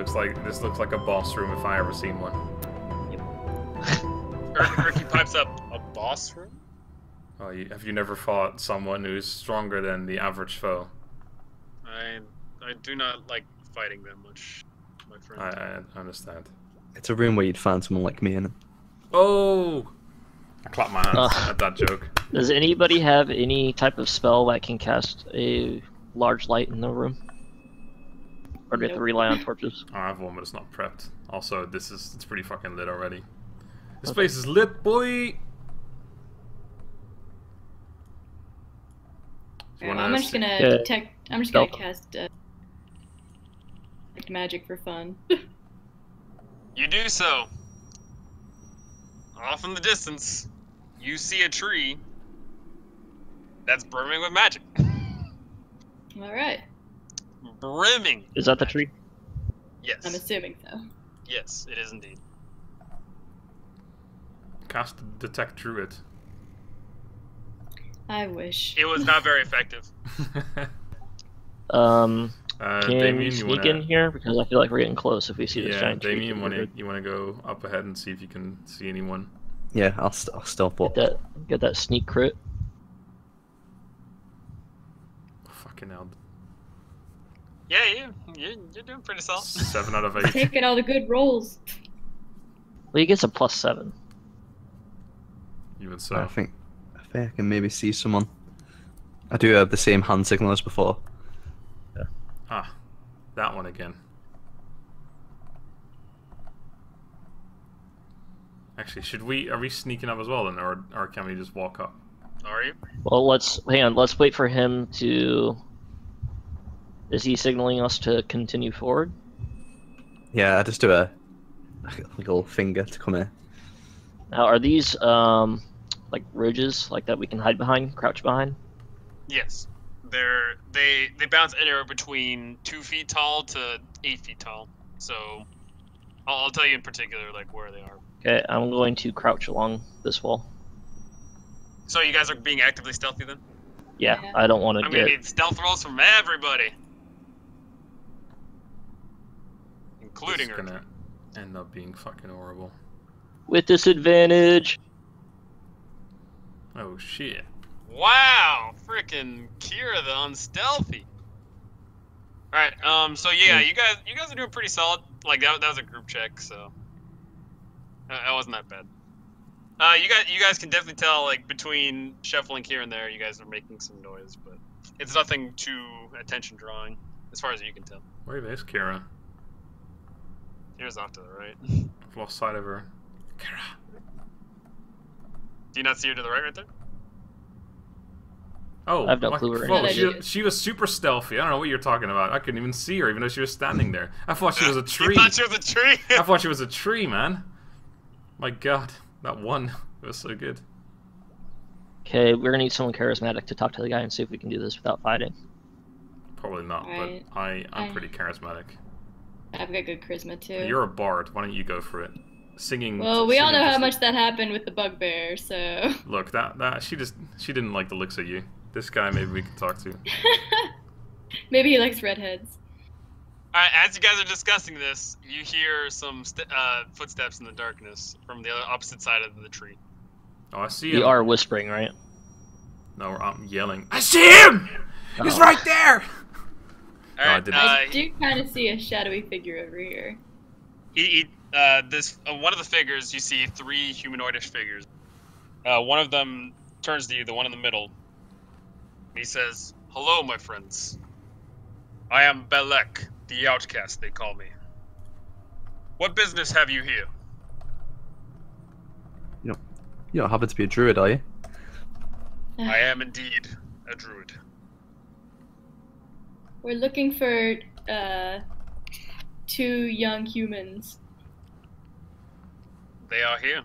looks like a boss room if I ever seen one. Ricky pipes up, a boss room? Oh, have you never fought someone who's stronger than the average foe? I do not like fighting that much, my friend. I understand. It's a room where you'd find someone like me in it. Oh! I clapped my hands at that joke. Does anybody have any type of spell that can cast a large light in the room? Or do we have to rely on torches? I have one, but it's not prepped. Also, it's pretty fucking lit already. This place is lit, boy! I'm just gonna detect. I'm just gonna cast magic for fun. You do so. Off in the distance, you see a tree that's brimming with magic. All right. Brimming. Is that the tree? Yes. I'm assuming so. Yes, it is indeed. Cast Detect Druid. I wish. It was not very effective. Can Damien, we sneak in here? Because I feel like we're getting close if we see this giant tree. Damien, you wanna go up ahead and see if you can see anyone? Yeah, I'll stealth up. Get that sneak crit. Fucking hell. Yeah, you're doing pretty solid. 7 out of 8. Taking all the good rolls. Well, he gets a +7. Even so. I think I can maybe see someone. I do have the same hand signal as before. Yeah. Ah, that one again. Actually, are we sneaking up as well then, or can we just walk up? Are you? Well, hang on. Let's wait for him to. Is he signaling us to continue forward? Yeah, I just do a little finger to come in. Now, are these like ridges like that we can hide behind, crouch behind? Yes. They bounce anywhere between 2 feet tall to 8 feet tall. So I'll tell you in particular like where they are. Okay, I'm going to crouch along this wall. So you guys are being actively stealthy then? Yeah, I don't want to I'm gonna need stealth rolls from everybody, including It's her. gonna end up being fucking horrible. with disadvantage. Oh shit. Wow, frickin' Keira the unstealthy. Alright, so yeah, you guys are doing pretty solid. Like that was a group check, so that wasn't that bad. You guys can definitely tell like between shuffling here and there, you guys are making some noise, but it's nothing too attention drawing as far as you can tell. Where is Keira? Keira's off to the right. I've lost sight of her. Keira. Do you not see her to the right there? Oh, I have no clue where whoa, it she was super stealthy. I don't know what you're talking about. I couldn't even see her, even though she was standing there. I thought she was a tree. You thought she was a tree? I thought she was a tree, man. My god, that one was so good. Okay, we're gonna need someone charismatic to talk to the guy and see if we can do this without fighting. Probably not, Right. but I'm pretty charismatic. I've got good charisma too. You're a bard. Why don't you go for it? Singing. Well, we all know how just- much that happened with the bugbear, so. Look, that she didn't like the looks of you. This guy, maybe we can talk to. Maybe he likes redheads. Alright, as you guys are discussing this, you hear some footsteps in the darkness from the opposite side of the tree. Oh, I see We him. are whispering, right? No, I'm yelling. I see him. He's right there. Alright, I do kind of see a shadowy figure over here. one of the figures, you see 3 humanoidish figures. One of them turns to you, the one in the middle. He says, "Hello, my friends. I am Belek, the outcast, they call me. What business have you here?" You don't happen to be a druid, are you? I am indeed a druid. We're looking for 2 young humans. They are here.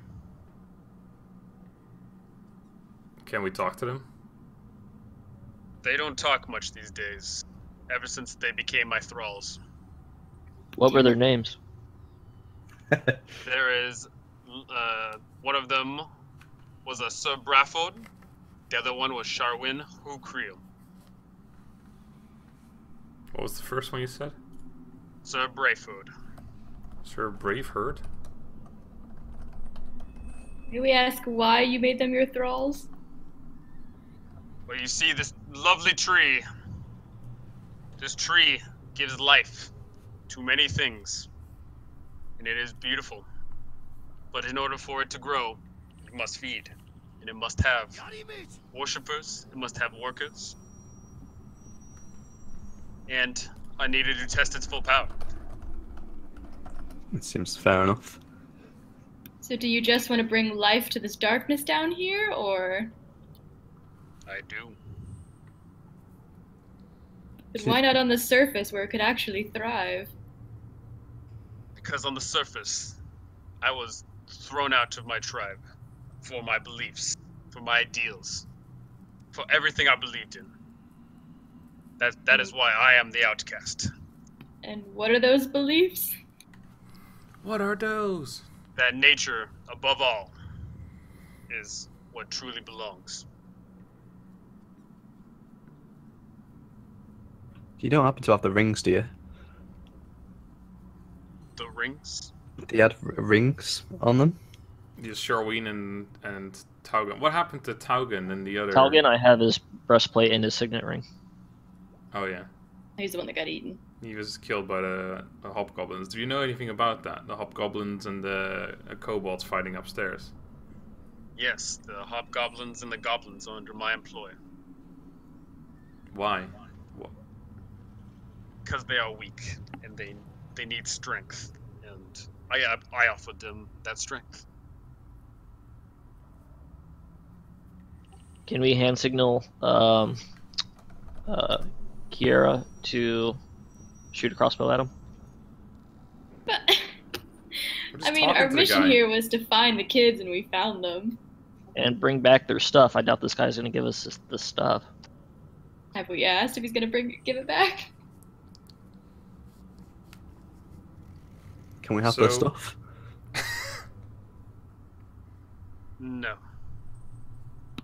Can we talk to them? They don't talk much these days, ever since they became my thralls. What were their names? There is, one of them was a Sir Brafod, the other one was Sharwin Hukriel. What was the first one you said? Sir Brafod. Sir Brave Herd? May we ask why you made them your thralls? Well, you see this lovely tree. This tree gives life to many things, and it is beautiful. But in order for it to grow, it must feed, and it must have worshippers, it must have workers, and I needed to test its full power. It seems fair enough. So do you just want to bring life to this darkness down here, or? I do. But why not on the surface where it could actually thrive? Because on the surface, I was thrown out of my tribe for my beliefs, for my ideals, for everything I believed in. That is why I am the outcast. And what are those beliefs? What are those? That nature, above all, is what truly belongs. You don't happen to have the rings, do you? The rings? Do you have rings on them? Yes, Sharween and Taugen. What happened to Taugen and the other? Talgan, I have his breastplate and his signet ring. Oh yeah. He's the one that got eaten. He was killed by the hobgoblins. Do you know anything about that? The hobgoblins and the kobolds fighting upstairs. Yes, the hobgoblins and the goblins are under my employ. Why? Because they are weak, and they need strength, and I offered them that strength. Can we hand signal Keira to shoot a crossbow at him? But We're just I mean, talking our to the mission guy. here was to find the kids, and we found them. And bring back their stuff. I doubt this guy's gonna give us this stuff. Have we asked if he's gonna give it back? Can we have their So- stuff? No.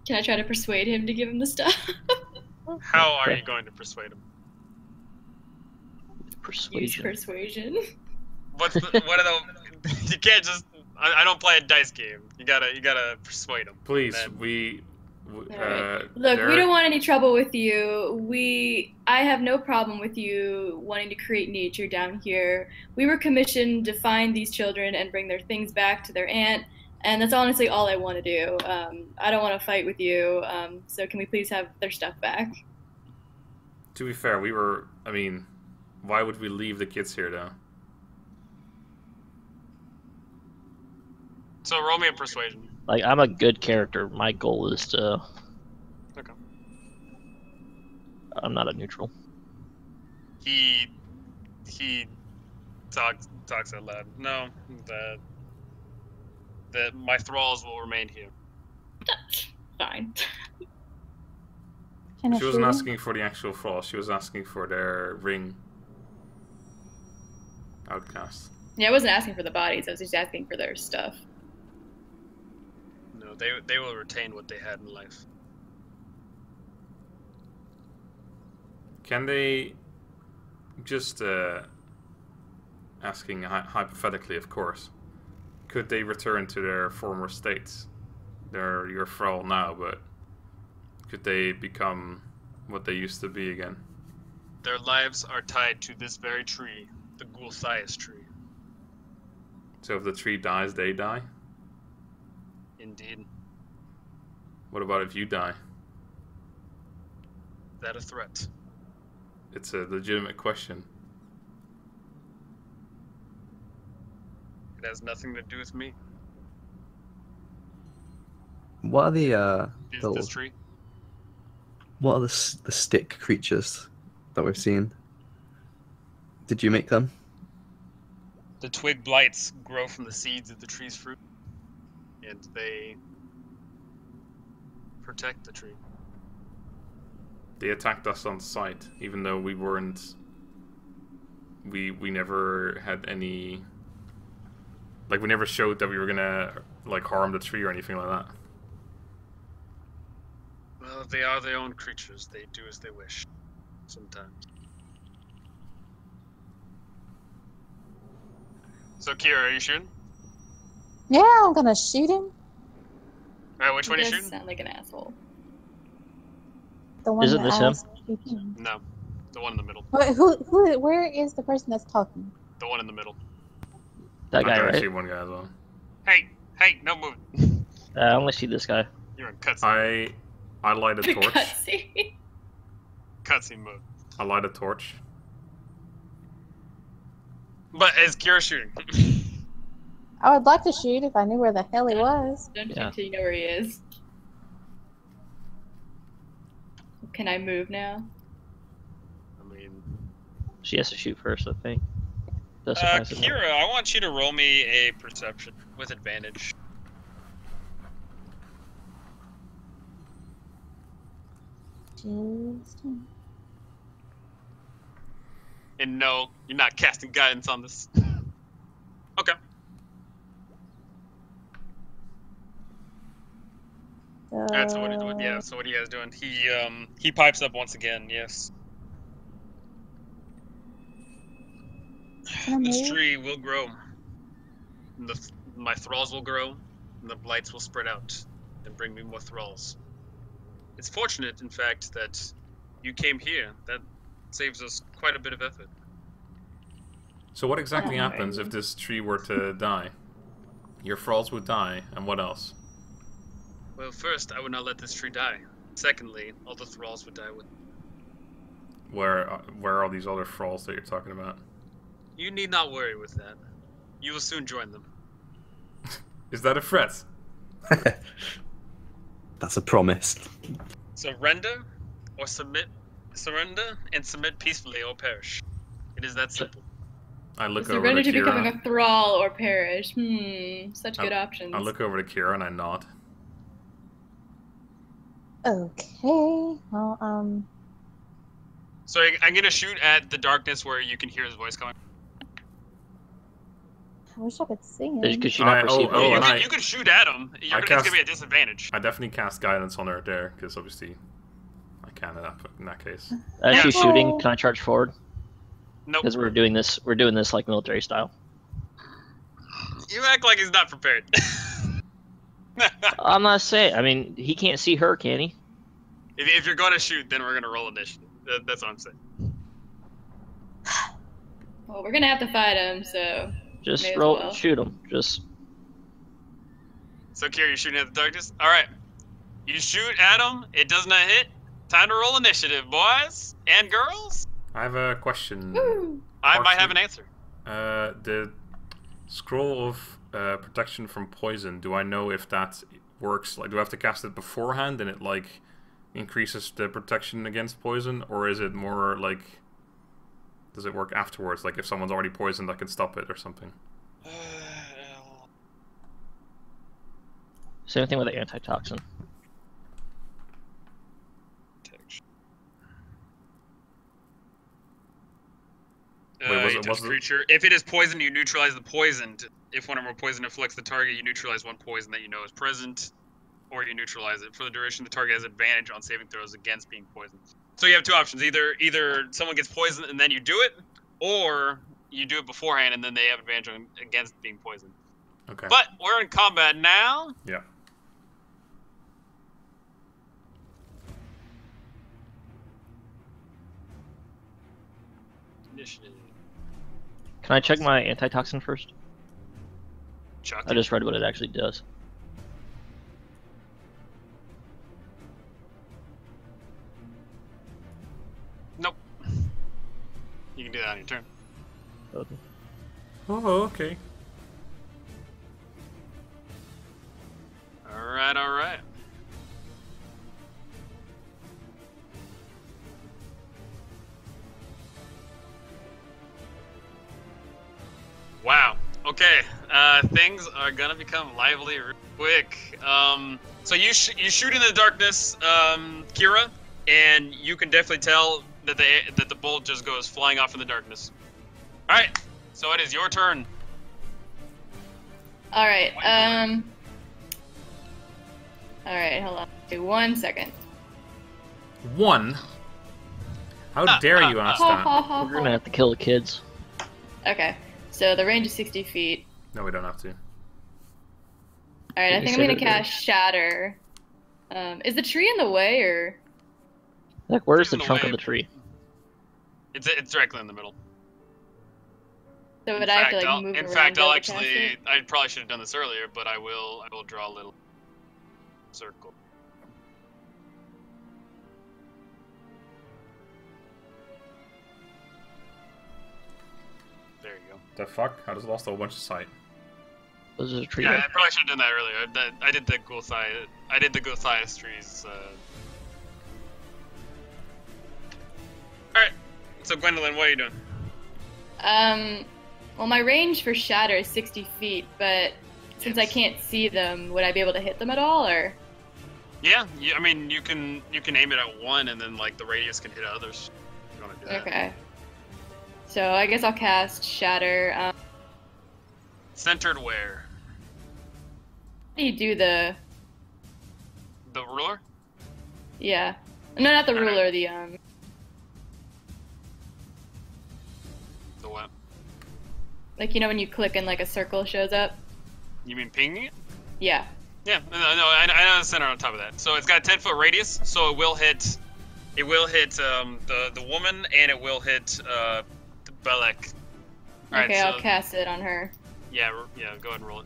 Can I try to persuade him to give him the stuff? How are Okay. you going to persuade him? Use Persuasion. persuasion. What are the? You can't just. I don't play a dice game. You gotta persuade him. Please, Man. Alright. Look, we don't want any trouble with you. I have no problem with you wanting to create nature down here. We were commissioned to find these children and bring their things back to their aunt, and that's honestly all I want to do. I don't want to fight with you, so can we please have their stuff back? To be fair, I mean, why would we leave the kids here though? So roll me a persuasion. Like, I'm a good character. My goal is to... Okay. I'm not a neutral. He talks out loud. No, that my thralls will remain here. Fine. Can I She wasn't shoot him? asking for the actual fall. She was asking for their ring. Outcast. Yeah, I wasn't asking for the bodies. I was just asking for their stuff. No, they will retain what they had in life. Can they just asking hypothetically, of course, could they return to their former states? They're your thrall now, but could they become what they used to be again? Their lives are tied to this very tree, the Gulthias tree. So if the tree dies, they die? Indeed. What about if you die? Is that a threat? It's a legitimate question. It has nothing to do with me. What are the Is little, this tree? what are the stick creatures that we've seen? Did you make them? The twig blights grow from the seeds of the tree's fruit, and they protect the tree. They attacked us on sight, even though we weren't. We never had any. Like, we never showed that we were gonna like harm the tree or anything like that. Well, they are their own creatures. They do as they wish. Sometimes. So Keira, are you shooting? Yeah, I'm gonna shoot him. Alright, which one are you shooting? Sound like an asshole. The one Isn't that this him? asked to shoot him. No, the one in the middle. Wait, where is the person that's talking? The one in the middle. That guy, I right? see one guy as well. Hey, no move. I only see this guy. You're in cutscene. I light a torch. Cutscene. Cutscene mode. I light a torch. But is Keira shooting? I would like to shoot if I knew where the hell he was. Don't shoot Yeah. until you know where he is. Can I move now? I mean, She has to shoot first, I think. That's surprising. Keira, I want you to roll me a perception with advantage. And no, you're not casting guidance on this. Okay. Alright, so what are you guys doing? He pipes up once again, yes. This tree will grow. And my thralls will grow, and the blights will spread out and bring me more thralls. It's fortunate, in fact, that you came here. That saves us quite a bit of effort. So what exactly happens if this tree were to die? Your thralls would die, and what else? Well, first, I would not let this tree die. Secondly, all the thralls would die with it. Where are all these other thralls that you're talking about? You need not worry with that. You will soon join them. Is that a threat? That's a promise. Surrender or submit. Surrender and submit peacefully or perish. It is that simple. I look over Surrender to to becoming Keira. a thrall or perish. Such good options. I look over to Keira and I nod. Okay. Well, So I'm gonna shoot at the darkness where you can hear his voice coming. I wish I could see him. Could she not perceive You could shoot at him. It's gonna be a disadvantage. I definitely cast guidance on her there, because obviously I can in that case. As Yeah. she's shooting, can I charge forward? Nope. Because we're doing this like military style. You act like he's not prepared. I'm not saying. I mean, he can't see her, can he? If you're gonna shoot, then we're gonna roll initiative. That's what I'm saying. Well, we're gonna have to fight him, so. Just May as roll, well. shoot him. Just So, Keira, you're shooting at the darkness? Alright. You shoot at him, it does not hit. Time to roll initiative, boys and girls. I have a question. Woo! I might have an answer. The scroll of protection from poison, do I know if that works? Like, do I have to cast it beforehand and it, like, increases the protection against poison? Or is it more, like, does it work afterwards? Like, if someone's already poisoned, I can stop it or something? same thing with the antitoxin. Creature. If it is poison, you neutralize the poisoned. If one or more poison afflicts the target, you neutralize one poison that you know is present, or you neutralize it. For the duration, the target has advantage on saving throws against being poisoned. So you have two options. Either someone gets poisoned and then you do it, or you do it beforehand and then they have advantage against being poisoned. Okay. But we're in combat now. Yeah. Initiative. Can I check my antitoxin first? Chuck. I just read what it actually does. Nope. You can do that on your turn. Okay. Oh, okay. Alright, alright. Wow. Okay. Things are gonna become lively real quick. So you shoot in the darkness, Keira, and you can definitely tell that the bolt just goes flying off in the darkness. All right. So it is your turn. All right. All right. Hold on. Okay, 1 second. One? How dare you ask that? We're gonna have to kill the kids. Okay. So the range is 60 feet. No, we don't have to. Alright, I think I'm gonna cast Shatter. Is the tree in the way, or? Like, where's the Tree's in the trunk way. of the tree? It's directly in the middle. So would I have to like move in around fact, to I'll cast actually. it? I probably should have done this earlier, but I will draw a little circle. There you go. The fuck? I just lost a whole bunch of sight. Was there a tree Yeah, there? I probably should have done that earlier. I did the Gulthias trees. Alright, so Gwendolyn, what are you doing? Well, my range for Shatter is 60 feet, but since I Yes. can't see them, would I be able to hit them at all, or? Yeah, I mean, you can aim it at one, and then like the radius can hit others. If you want to do that. Okay. So I guess I'll cast Shatter. How Centered where? do you do the? The ruler? Yeah. No, not the Alright. ruler. The The what? like when you click and like a circle shows up. You mean pinging it? Yeah. Yeah, no, I know the center on top of that. So it's got a 10-foot radius, so it will hit. It will hit the woman, and it will hit the Belek. Alright, Okay, so I'll cast it on her. yeah, go ahead and roll it.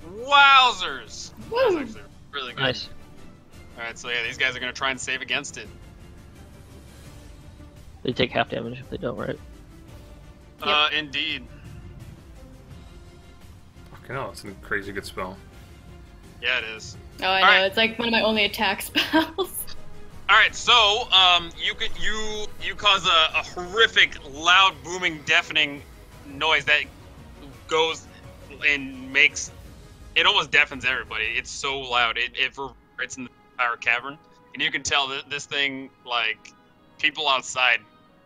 Wowzers! Woo! That's actually really good. Nice. Alright, so yeah, these guys are gonna try and save against it. They take half damage if they don't, right? Indeed. Fucking hell, it's a crazy good spell. Yeah, it is. Oh, I know. Alright. It's like one of my only attack spells. Alright, so, you cause a horrific, loud, booming, deafening noise that goes and makes, it almost deafens everybody. It's so loud. It reverberates in the entire cavern. And you can tell that this thing, like, people outside,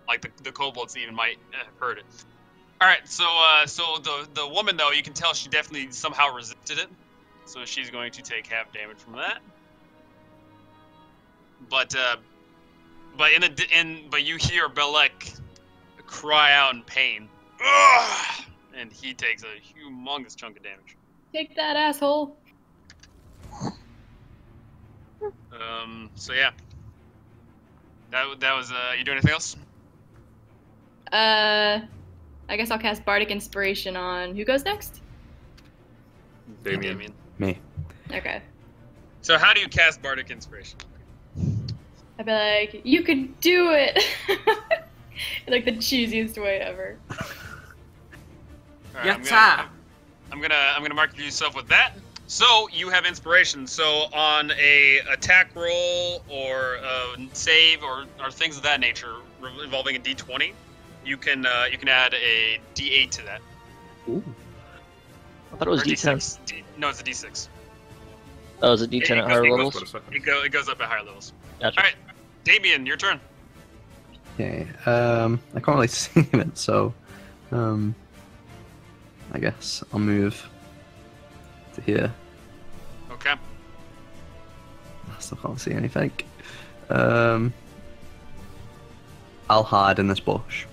like the kobolds even might have heard it. Alright, so the woman, though, you can tell she definitely somehow resisted it. So she's going to take half damage from that. But you hear Belek cry out in pain. Ugh! And he takes a humongous chunk of damage. Take that, asshole. So yeah. That was you doing anything else? I guess I'll cast Bardic Inspiration on who goes next? Damien. Me. Okay. So how do you cast Bardic Inspiration? I'd be like, you can do it! Like the cheesiest way ever. All right, I'm gonna mark yourself with that. So you have inspiration. So on a attack roll or save or things of that nature involving a D20, you can add a D8 to that. Ooh. I thought it was Or D10. No, it's a D6. Oh, is it D10 at higher levels? It goes up at higher levels. Gotcha. All right, Damien, your turn. Okay. I can't really see it, so I guess I'll move to here. Okay. I still can't see anything. I'll hide in this bush.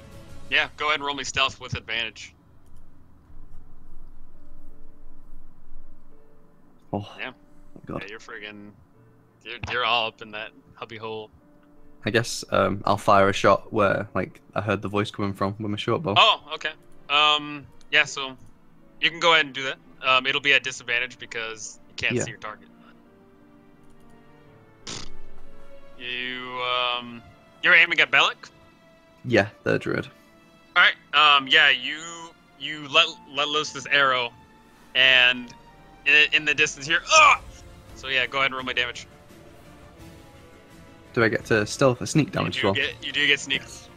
Yeah, go ahead and roll me stealth with advantage. Oh, Yeah. my God. Yeah, you're all up in that hubby hole. I guess I'll fire a shot where like I heard the voice coming from with my short bow. Oh, okay. Yeah, so you can go ahead and do that. It'll be at disadvantage because you can't see your target. You're aiming at Belek? Yeah, the druid. All right. Yeah, you let loose this arrow, and in the distance here. So yeah, go ahead and roll my damage. Do I get to stealth a sneak damage as well? You do get sneak. Yes.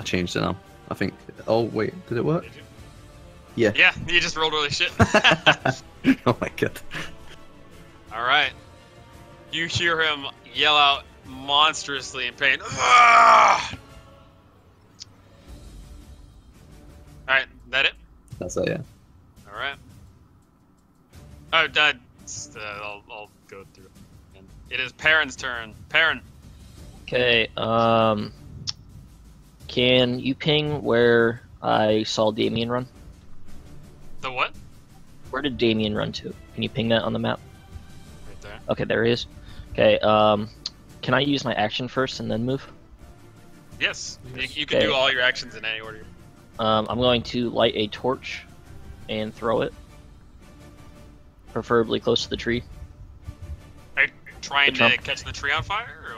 I changed it now. I think. Oh wait, did it work? Did you? Yeah. Yeah, you just rolled really shit. Oh my God. All right. You hear him yell out monstrously in pain. All right, that it? That's it. Yeah. All right. Oh, I'll go through. It is Perrin's turn. Perrin. Okay, can you ping where I saw Damien run? The what? Where did Damien run to? Can you ping that on the map? Right there. Okay, there he is. Okay, can I use my action first and then move? Yes. You can do all your actions in any order. I'm going to light a torch and throw it. Preferably close to the tree. Are you trying to catch the tree on fire?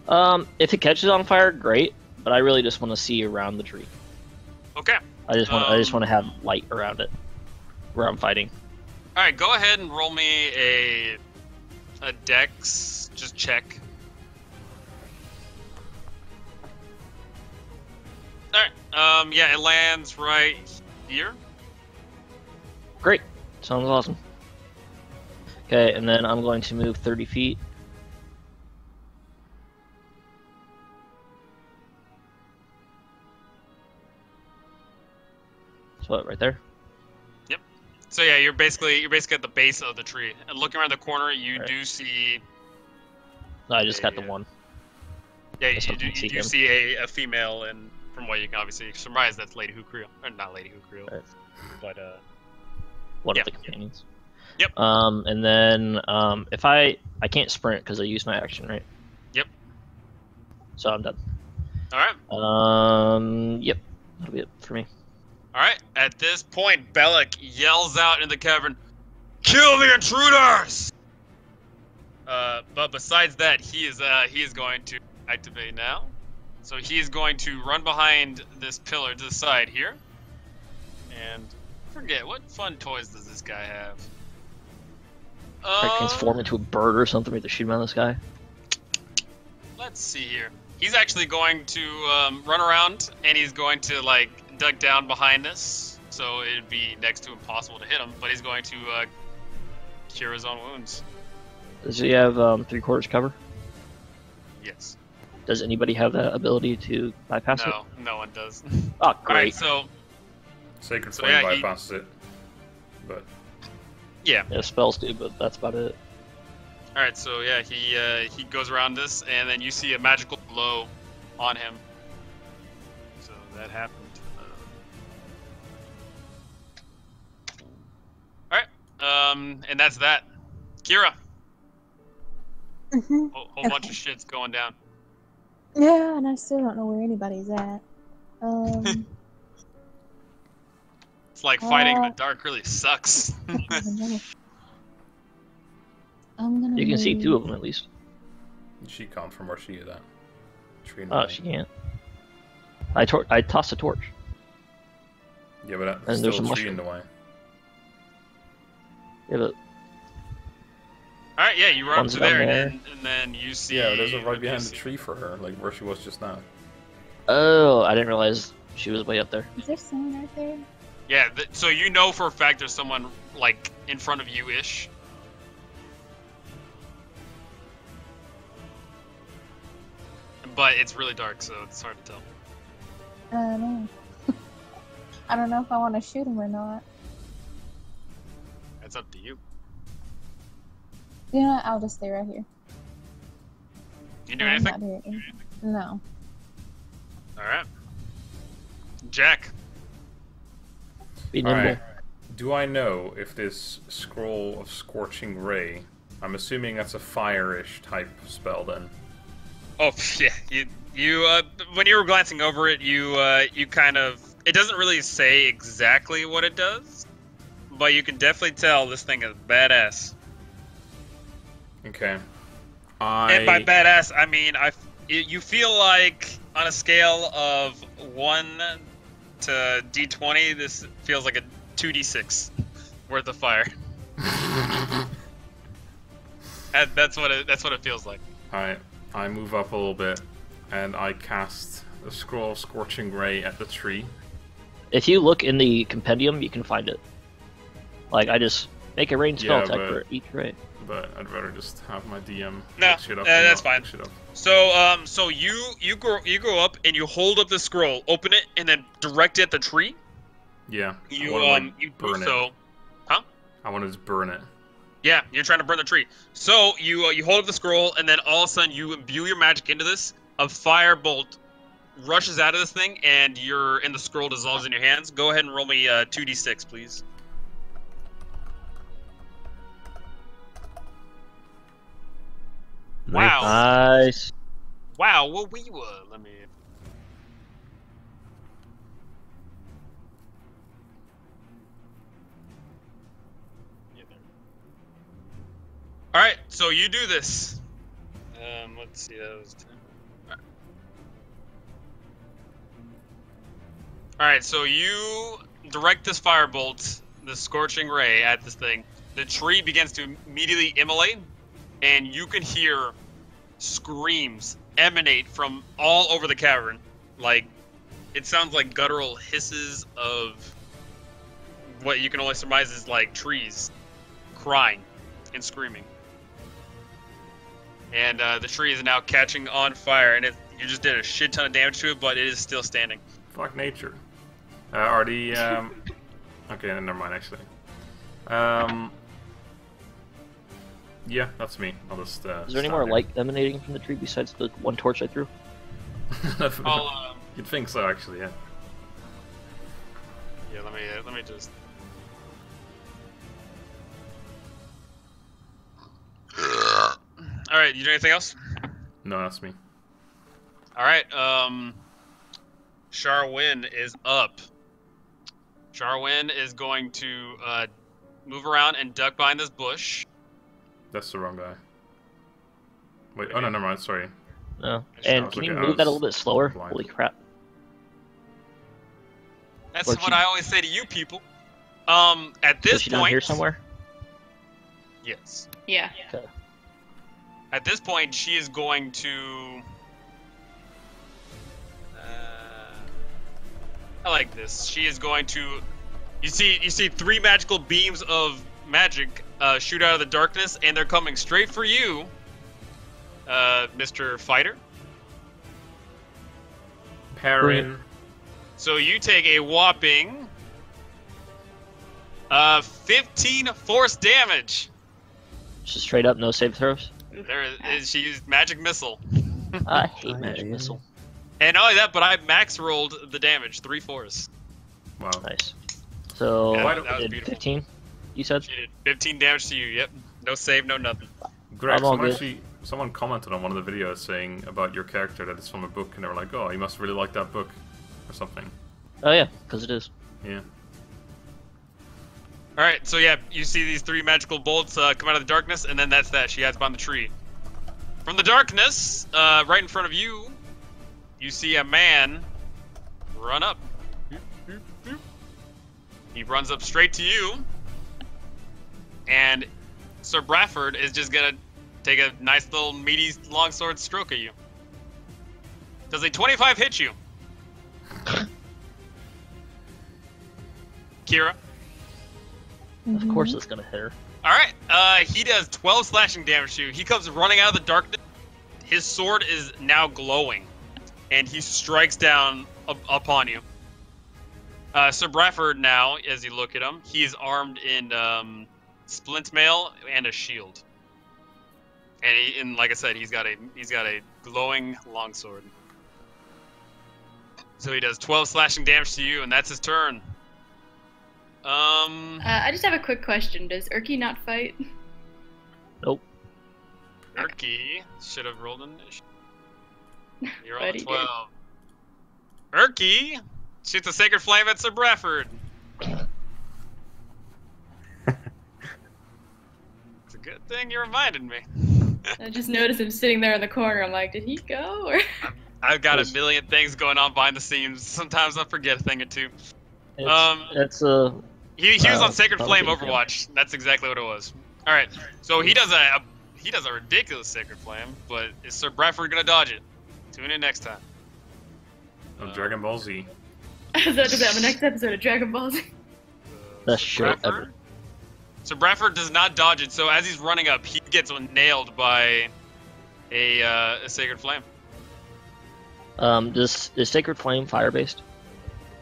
Or? If it catches on fire, great. But I really just want to see around the tree. Okay. I just want to have light around it where I'm fighting. All right, go ahead and roll me a dex. Just check. All right. Yeah, it lands right here. Great. Sounds awesome. Okay, and then I'm going to move 30 feet. So what, right there? Yep. So yeah, you're basically at the base of the tree, and looking around the corner, you do see. No, I just got the one. Yeah, you do see a female, and from what you can obviously surmise, that's Lady Hukriel, or not Lady Hukriel, right. But one of the companions. Yep. And then if I can't sprint because I used my action, right? Yep. So I'm done. All right. Yep. That'll be it for me. All right. At this point, Bellic yells out in the cavern, "Kill the intruders!" But besides that, he is going to activate now. So he is going to run behind this pillar to the side here. And forget, what fun toys does this guy have? Transform into a bird or something. We have to shoot him out of the sky. Let's see here. He's actually going to run around, and he's going to duck down behind us, so it'd be next to impossible to hit him. But he's going to cure his own wounds. Does he have 3/4 cover? Yes. Does anybody have that ability to bypass it? No, no one does. Oh, great. All right, so Sacred Flame bypasses it, but yeah, spells do, but that's about it. All right, so yeah, he goes around this, and then you see a magical glow on him. So that happened. All right, and that's that. Keira. Whole bunch of shit's going down. Yeah, and I still don't know where anybody's at. It's like fighting in the dark really sucks. I'm gonna. You can see 2 of them at least. she can't from where she is at. Tree in the Oh, way. she can't. I tossed a torch. Yeah, but And that's there's still a a tree in mushroom. the way. Yeah, but All right, yeah, you run up One's to down there, there. And then you see. Yeah, there's a right what do you behind the see? tree for her, like where she was just now. oh, I didn't realize she was way up there. Is there someone right there? Yeah, so you know for a fact there's someone in front of you-ish. But it's really dark, so it's hard to tell. I don't know. I don't know if I want to shoot him or not. That's up to you. You know what? I'll just stay right here. You do I'm anything? not doing anything. No. All right. Jack. Be nimble. Alright. Do I know if this Scroll of Scorching Ray, I'm assuming that's a fire-ish type spell then? Oh yeah, you when you were glancing over it, you kind of, it doesn't really say exactly what it does, but you can definitely tell this thing is badass. Okay. And by badass, I mean you feel like on a scale of 1 to D20, this feels like a 2D6 worth of fire. That's what it feels like. I move up a little bit, and I cast the Scroll of Scorching Ray at the tree. If you look in the compendium, you can find it. I just make a range spell attack for each ray. But I'd rather just have my DM No, look shit up. that's not fine. look shit up. So you go up and you hold up the scroll, open it, and then direct it at the tree. Yeah. You I wanna, you do burn it. so. Huh? I want to just burn it. Yeah, you're trying to burn the tree. So you hold up the scroll, and then all of a sudden you imbue your magic into this. A fire bolt rushes out of this thing, and the scroll dissolves in your hands. Go ahead and roll me 2d6, please. Wow. Nice. Wow, what we were. Let me. All right, so you do this. Let's see. That was 10. All right, so you direct this firebolt, the scorching ray, at this thing. The tree begins to immediately immolate, and you can hear screams emanate from all over the cavern. Like, it sounds like guttural hisses of what you can only surmise is like trees crying and screaming. And the tree is now catching on fire, and you just did a shit ton of damage to it, but it is still standing. Fuck nature. Are the okay, never mind. Actually, yeah, that's me. I'll just. Is there any more light emanating from the tree besides the one torch I threw? You'd think so, actually. Yeah. Yeah. Let me just. All right. You do anything else? No, that's me. All right. Charwin is up. Charwin is going to move around and duck behind this bush. That's the wrong guy. Wait, oh no, never mind, sorry. No. And can you move that a little bit slower? Blind. Holy crap. That's what I always say to you people. At this Is she down point... here somewhere? Yes. Yeah. Okay. At this point, she is going to... I like this. She is going to... You see 3 magical beams of magic shoot out of the darkness, and they're coming straight for you, Mr. Fighter. Perrin. So you take a whopping 15 force damage. Just straight up, no save throws? She used magic missile. I hate magic missile. And not only that, but I max rolled the damage, 3 4s. Wow. Nice. So, Yeah, that was did beautiful. 15, you said? She did 15 damage to you, yep. No save, no nothing. Greg, I'm all good. someone commented on one of the videos saying about your character that it's from a book, and they were like, oh, you must really like that book, or something. Oh yeah, because it is. Yeah. Alright, so yeah, you see these 3 magical bolts come out of the darkness, and then that's that. She hides behind the tree. From the darkness, right in front of you, you see a man run up. He runs up straight to you, and Sir Bradford is just gonna take a nice little meaty longsword stroke at you. Does a 25 hit you? Keira? Of course it's gonna hit her. Alright, he does 12 slashing damage to you. He comes running out of the darkness. His sword is now glowing, and he strikes down upon you. Sir Bradford now, as you look at him, he is armed in splint mail and a shield. And like I said, he's got a glowing longsword. So he does 12 slashing damage to you, and that's his turn. I just have a quick question. Does Urki not fight? Nope. Urki should have rolled an initiative. You're But on he 12. Urki shoots a sacred flame at Sir Bradford. It's a good thing you reminded me. I just noticed him sitting there in the corner. I'm like, did he go? Or I've got a million things going on behind the scenes. Sometimes I forget a thing or two. It's a... He was on Sacred Flame probably, Overwatch. That's exactly what it was. All right, so he does a ridiculous Sacred Flame, but is Sir Bradford gonna dodge it? Tune in next time. Oh, Dragon Ball Z. so does that have a next episode of Dragon Ball Z? Best show Bradford? ever. So Bradford does not dodge it. So as he's running up, he gets nailed by a Sacred Flame. Is Sacred Flame fire-based?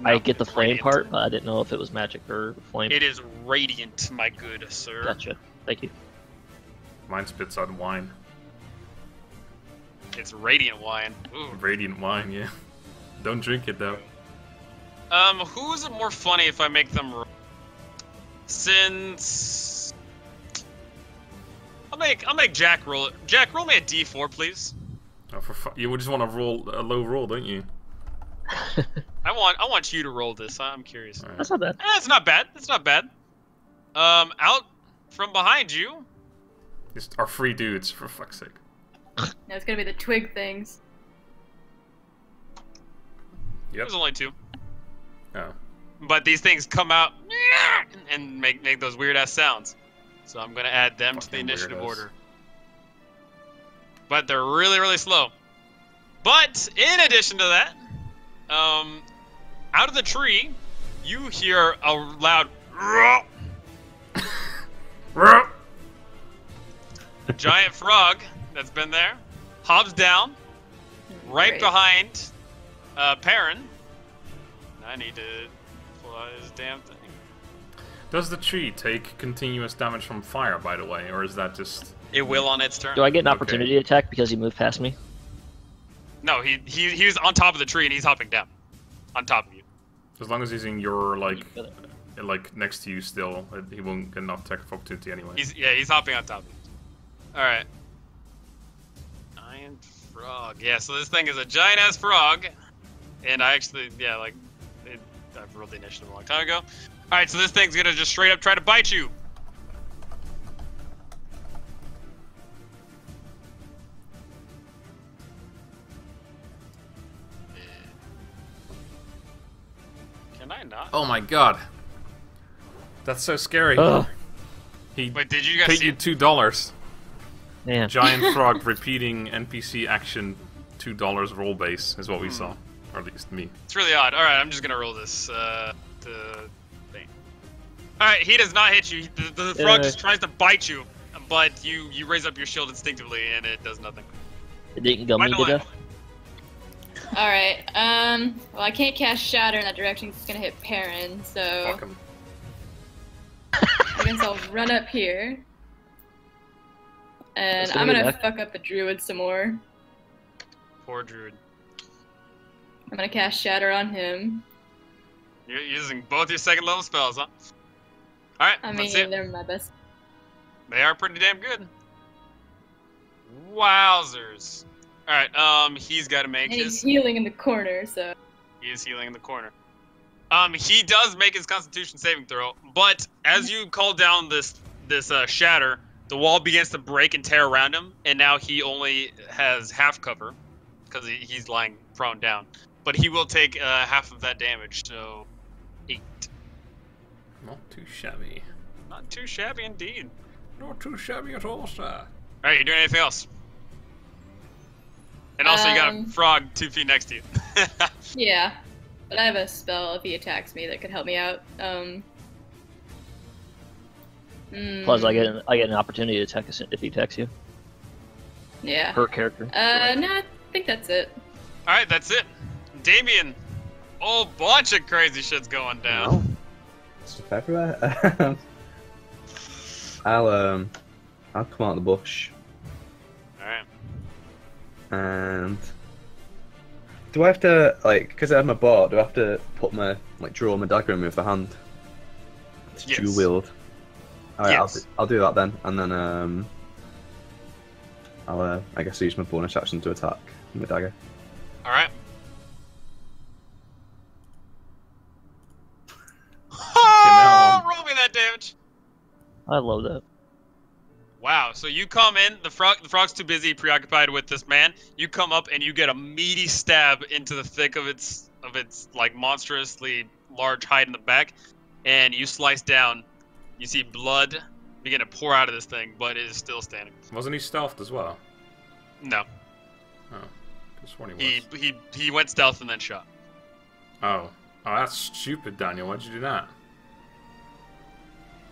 No, I get the it's flame radiant. part, but I didn't know if it was magic or flame. It is radiant, my good sir. Gotcha. Thank you. Mine spits out wine. It's radiant wine. Ooh. Radiant wine, yeah. Don't drink it though. Who is it more funny if I make them roll? Since I'll make Jack roll it. Jack, roll me a D4, please. Oh, you would just want to roll a low roll, don't you? I want you to roll this. I'm curious. Right. That's not bad. It's not bad. It's not bad. Out from behind you. Just our 3 dudes, for fuck's sake. No, it's gonna be the twig things. Yep. There's only 2. Oh. But these things come out and make those weird ass sounds. So I'm gonna add them to the initiative order. But they're really, really slow. But in addition to that, out of the tree, you hear a loud giant frog that's been there hops down right behind Perrin. I need to pull out his damn thing. Does the tree take continuous damage from fire, by the way, or is that just... It will on its turn. Do I get an opportunity attack because he moved past me? No, he was on top of the tree and he's hopping down. On top of you. As long as he's in your, like next to you still, he won't get enough attack of opportunity anyway. He's hopping on top of you. Alright. Giant frog. Yeah, so this thing is a giant-ass frog. And I actually, I've rolled the initiative a long time ago. Alright, so this thing's gonna just straight up try to bite you. Can I not? Oh my god. That's so scary. Wait, did you guys paid see you it? $2. Man. Giant frog repeating NPC action, $2 roll base is what we saw. Or at least me. It's really odd. Alright, I'm just gonna roll this, thing. Alright, he does not hit you. The frog just tries to bite you, but you raise up your shield instinctively and it does nothing. It didn't go me to death. Alright, well I can't cast Shatter in that direction because it's gonna hit Perrin, so... Fuck him. I guess I'll run up here. And I'm gonna fuck up the Druid some more. Poor Druid. I'm gonna cast Shatter on him. You're using both your second level spells, huh? Alright, I let's see mean, it. they're my best. They are pretty damn good. Wowzers. Alright, he's gotta make And his... he's healing in the corner, so... He is healing in the corner. He does make his Constitution saving throw, but as you call down this shatter, the wall begins to break and tear around him, and now he only has half cover, because he's lying prone down. But he will take half of that damage, so 8. Not too shabby. Not too shabby indeed. Not too shabby at all, sir. Alright, you doing anything else? And also you got a frog 2 feet next to you. Yeah. But I have a spell if he attacks me that could help me out. Plus, I get an opportunity to attack if he attacks you. Yeah. Per character. No, I think that's it. Alright, that's it. Damien, whole bunch of crazy shit's going down. Stuff everywhere. I'll come out of the bush. Alright. And do I have to, like, because I have my bow, do I have to put my, draw my dagger and move the hand? It's Yes. dual wield. Alright, Yes. I'll do that then, and then I'll I guess use my bonus action to attack with my dagger. Alright. Oh, roll me that damage. I love that. Wow, so you come in, the frog's too busy, preoccupied with this man. You come up and you get a meaty stab into the thick of its like monstrously large hide in the back, and you slice down. You see blood begin to pour out of this thing, but it is still standing. Wasn't he stealthed as well? No. Oh, just when he was. He went stealth and then shot. Oh, that's stupid, Daniel. Why'd you do that?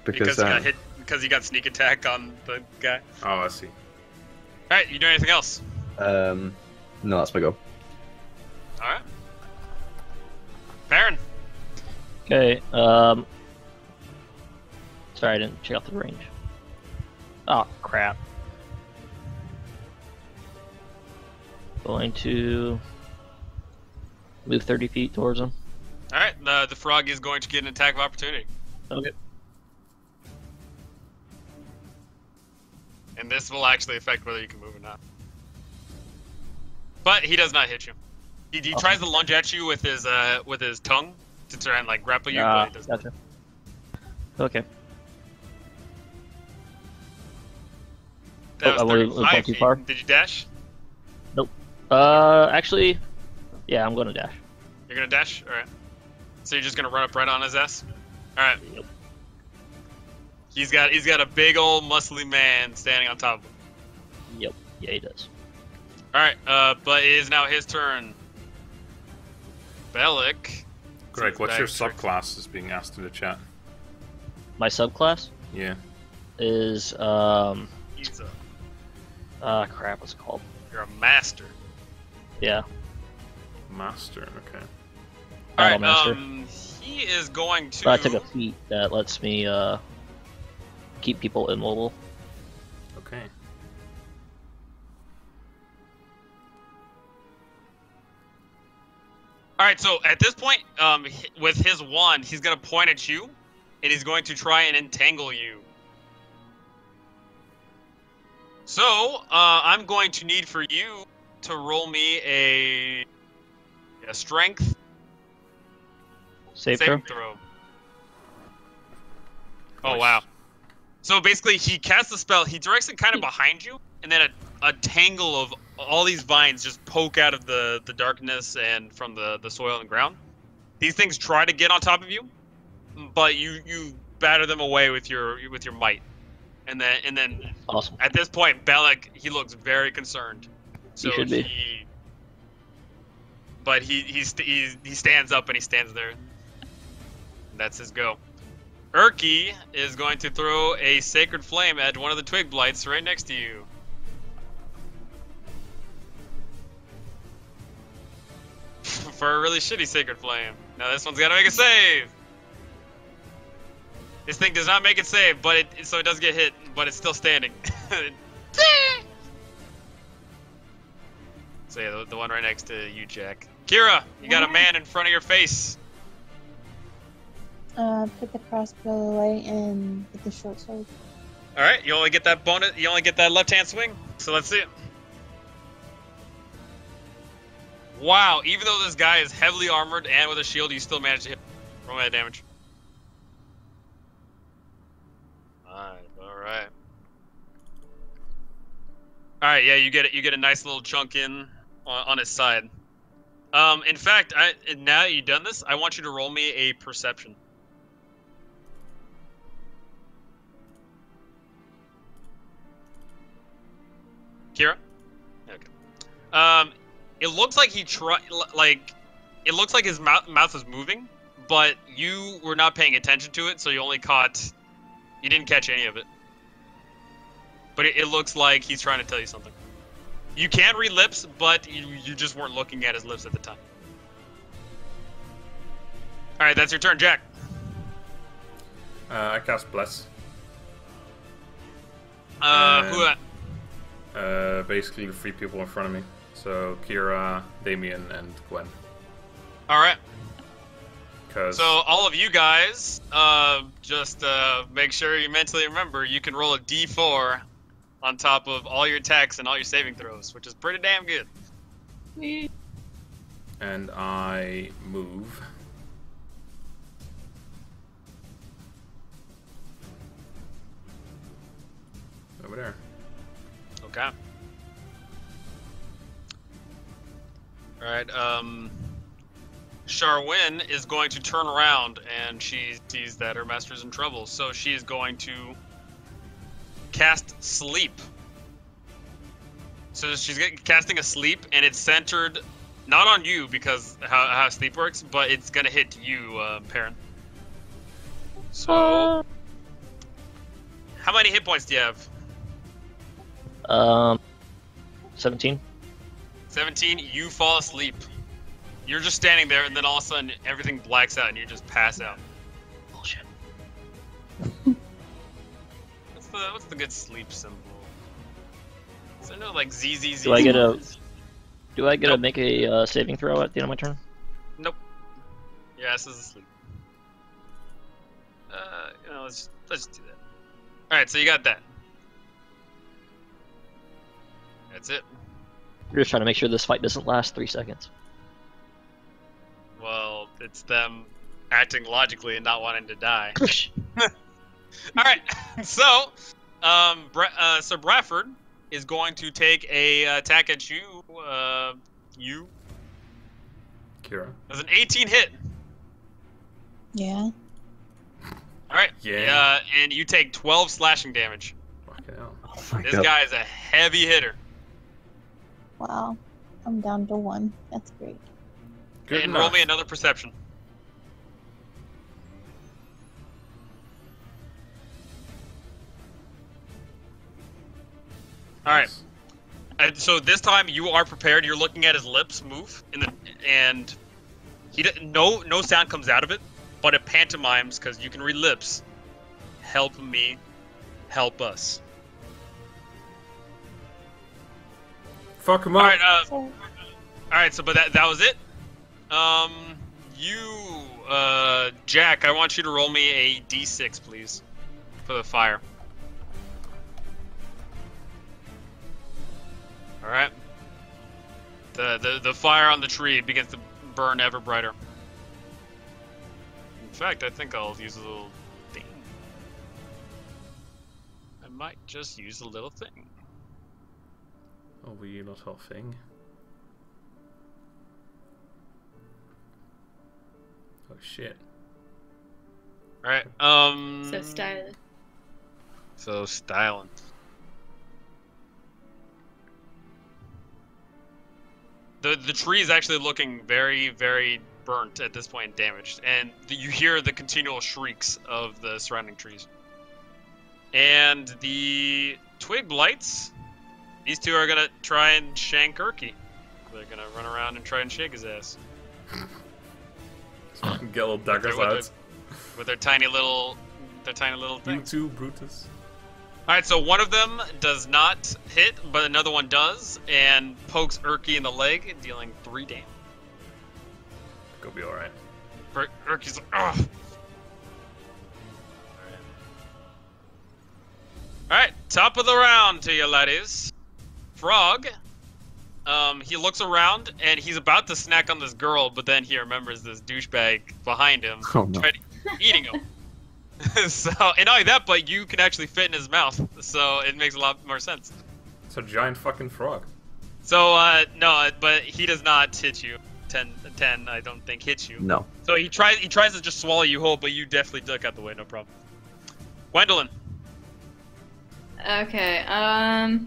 Because he got hit. Because he got sneak attack on the guy. Oh, I see. Alright, you doing anything else? No, that's my go. Alright. Perrin. Okay. Sorry, I didn't check out the range. Oh crap! going to move 30 feet towards him. Alright, the frog is going to get an attack of opportunity. Okay. And this will actually affect whether you can move or not. But he does not hit you. He tries to lunge at you with his tongue to try and like grapple you, but he doesn't. Gotcha. Okay. That was I went 35 too feet. far. Did you dash? Nope. Actually, yeah, I'm gonna dash. You're gonna dash? Alright. So you're just gonna run up right on his ass? Alright. Yep. He's got a big old muscly man standing on top of him. Yep. Yeah, he does. Alright, but it is now his turn. Bellic. Greg, what's your subclass is being asked in the chat. My subclass Yeah. He's is crap, what's it called? you're a master. Yeah. Master, okay. Battle Alright, Master. he is going to... But I took a feat that lets me keep people immobile. Okay. Alright, so at this point, with his wand, he's going to point at you, and he's going to try and entangle you. So, I'm going to need for you to roll me a strength Saving throw. Oh, wow. So basically, he casts a spell, he directs it kind of behind you, and then a tangle of all these vines just poke out of the darkness and from the soil and ground. These things try to get on top of you, but you batter them away with your might. And then Awesome. at this point, Bellic, he looks very concerned. So He should be. But he stands up and he stands there. That's his go. Urki is going to throw a sacred flame at one of the twig blights right next to you. For a really shitty sacred flame. Now this one's got to make a save. This thing does not make it save, but so it does get hit, but it's still standing. So yeah, the one right next to you, Jack. Keira, you got a man in front of your face. Put the crossbow away and put the short sword. All right, you only get that bonus. You only get that left-hand swing. So let's see it. Wow, even though this guy is heavily armored and with a shield, you still managed to hit. Roll that damage. All right. Yeah, you get it. You get a nice little chunk in on his side. In fact, now that you've done this, I want you to roll me a perception. Keira? Okay. It looks like it looks like his mouth is moving, but you were not paying attention to it, so you didn't catch any of it. But it looks like he's trying to tell you something. You can read lips, but you just weren't looking at his lips at the time. Alright, that's your turn, Jack. I cast Bless. Who? Basically the three people in front of me. So Keira, Damien, and Gwen. Alright. So all of you guys, just make sure you mentally remember you can roll a d4 on top of all your attacks and all your saving throws, which is pretty damn good. And I move. Over there. Okay. Alright, Charwin is going to turn around and she sees that her master's in trouble, so she is going to cast Sleep. So she's casting a Sleep, and it's centered not on you because how Sleep works, but it's gonna hit you, Perrin. So, how many hit points do you have? 17. 17. You fall asleep. You're just standing there, and then all of a sudden everything blacks out, and you just pass out. Bullshit. What's the good sleep symbol? Is there no like ZZZ? Do I get a Do I get to make a saving throw at the end of my turn? Nope. Your ass is asleep. You know, let's do that. All right, so you got that. That's it. We're just trying to make sure this fight doesn't last 3 seconds. Well, it's them acting logically and not wanting to die. All right, so Sir Bradford is going to take a attack at you. Keira. That's an 18 hit. Yeah. All right. Yeah. And you take 12 slashing damage. Fucking hell. Oh my This god. guy is a heavy hitter. Wow. I'm down to 1. That's great. Good And enough. roll me another perception. All right. And so this time you are prepared. You're looking at his lips move, and he no sound comes out of it, but it pantomimes because you can read lips. Help me, help us. Fuck him All up. right. So, All right. So, but that was it. Jack, I want you to roll me a d6, please, for the fire. All right. The fire on the tree begins to burn ever brighter. In fact, I think I'll use a little thing. I might just use a little thing. A wee little thing. Oh shit. All right. So stylish. So styling. The tree is actually looking very, very burnt at this point and damaged, and you hear the continual shrieks of the surrounding trees. And the twig blights, these two are gonna try and shank Urki. They're gonna run around and try and shake his ass Get little daggers out. with their tiny little You things. too, Brutus. All right, so one of them does not hit, but another one does, and pokes Urki in the leg, dealing 3 damage. Go be alright. Urki's like, ugh. All right, top of the round to you, laddies. Frog. He looks around and he's about to snack on this girl, but then he remembers this douchebag behind him, Oh, no. eating him. So, and not only that, but you can actually fit in his mouth, so it makes a lot more sense. It's a giant fucking frog. So, no, but he does not hit you. 10, I don't think, hits you. No. So he tries to just swallow you whole, but you definitely duck out the way, no problem. Gwendolyn. Okay, trying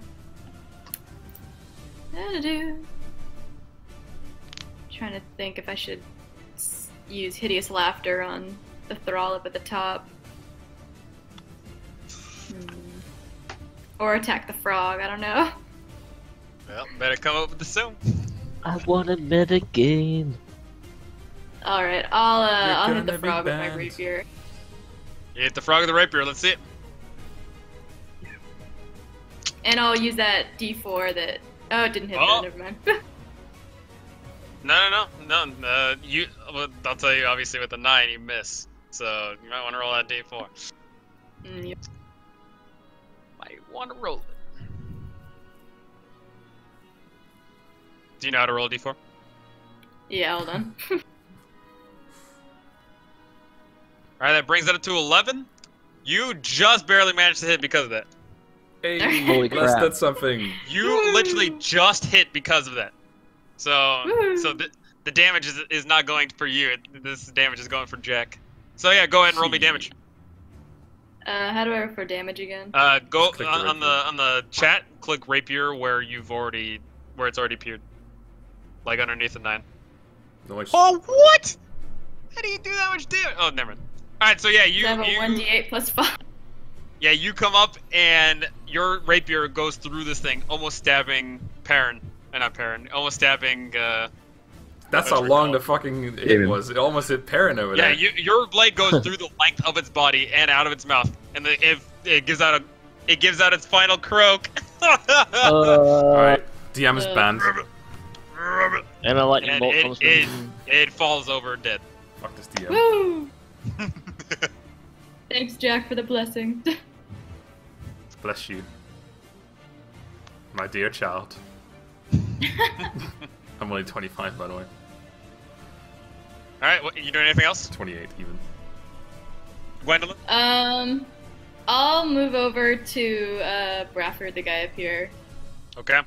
to think if I should use hideous laughter on the thrall up at the top. Or attack the frog, I don't know. Well, better come up with the soon. I want a metagame. Alright, I'll hit gonna the be frog with my banned. rapier. You hit the frog with the rapier, let's see it. And I'll use that D4 that... Oh, it didn't hit Oh. that, never mind. No. Well, I'll tell you, obviously, with the 9, you miss. So, you might want to roll that D4. Yep. Might want to roll it. Do you know how to roll a D4? Yeah, hold on. Alright, that brings it up to 11. You just barely managed to hit because of that. Hey, Holy let's crap. did something. You literally just hit because of that. So, Woohoo. the damage is not going for you. This damage is going for Jack. So yeah, go ahead and roll me damage. How do I roll for damage again? Go Click the on the chat. Click rapier where it's already appeared, like underneath the 9. Nice. Oh, what? How do you do that much damage? Oh, never mind. All right, so yeah, I have a 1d8 plus 5. Yeah, you come up and your rapier goes through this thing, almost stabbing Perrin. Not Perrin, almost stabbing. That's how What's long it the fucking it Damien. was. It almost hit Perrin over Yeah, there. your blade goes through the length of its body and out of its mouth, and it gives out its final croak. Alright, DM is banned. And a lightning And bolt comes from... it falls over dead. Fuck this DM. Woo! Thanks, Jack, for the blessing. Bless you. My dear child. I'm only 25, by the way. Alright, you doing anything else? 28, even. Gwendolyn? I'll move over to Bradford, the guy up here. Okay.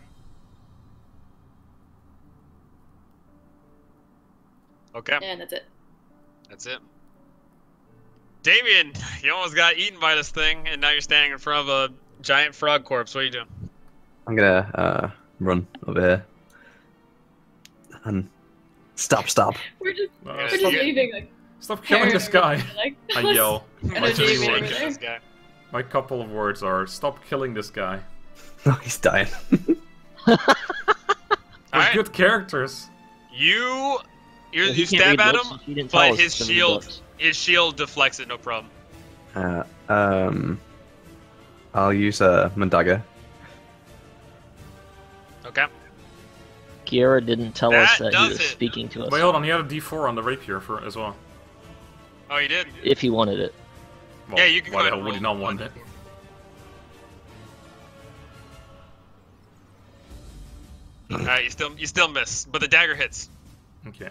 Okay. And that's it. That's it. Damien, you almost got eaten by this thing, and now you're standing in front of a giant frog corpse. What are you doing? I'm gonna run over here. And stop. We're just No, we're just leaving. Like, stop killing this guy. Like, I yell. I My know three Damien over words. there. This guy. My couple of words are, stop killing this guy. No, he's dying. They're Alright. good characters. You He can't stab read at books, him, he didn't tell but us his he couldn't read shield books. deflects it, no problem. I'll use my dagger. Okay. Keira didn't tell us That that he does was it. speaking to us. Wait, hold on, he had a D4 on the rapier as well. Oh, you did? If he wanted it. Well, Yeah, you can go why the ahead hell and would he roll not want it? Alright, you still miss, but the dagger hits. Okay.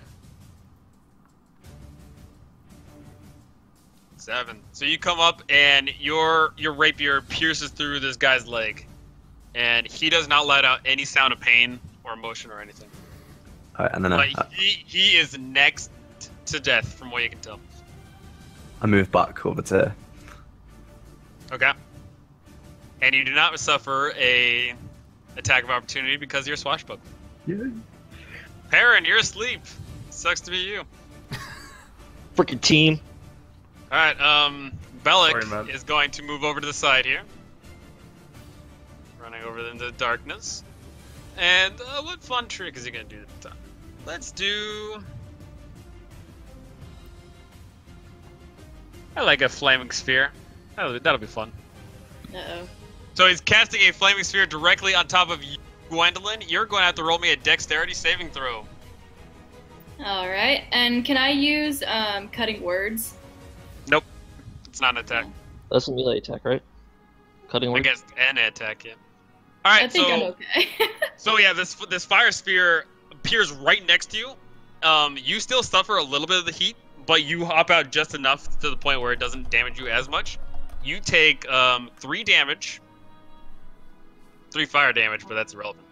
7. So you come up and your rapier pierces through this guy's leg, and he does not let out any sound of pain or emotion or anything. Alright, and then But he is next to death, from what you can tell. I move back over to. Okay. And you do not suffer a attack of opportunity because you're swashbuckler. Yeah. Perrin, you're asleep. Sucks to be you. Freaking team. Alright, Sorry, Bellic man. is going to move over to the side here. Running over into the darkness. And what fun trick is he going to do this time? Let's do... I like a flaming sphere. That'll be fun. Uh-oh. So he's casting a flaming sphere directly on top of you, Gwendolyn. You're going to have to roll me a dexterity saving throw. Alright, and can I use cutting words? Nope. It's not an attack. That's a melee attack, right? Cutting word? Against an attack, yeah. Alright, I think I'm okay. So yeah, this fire spear appears right next to you. You still suffer a little bit of the heat, but you hop out just enough to the point where it doesn't damage you as much. You take 3 damage. 3 fire damage, but that's irrelevant.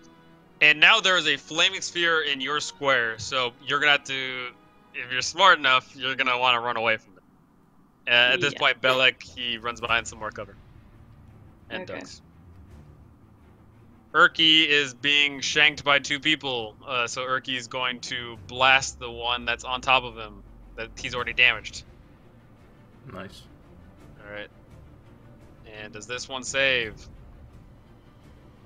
And now there is a flaming sphere in your square, so you're gonna have to, if you're smart enough, you're gonna want to run away from it. At this Yeah. point, Bellic, he runs behind some more cover. And Okay. ducks. Urki is being shanked by 2 people, so Urki is going to blast the one that's on top of him that he's already damaged. Nice. Alright. And does this one save?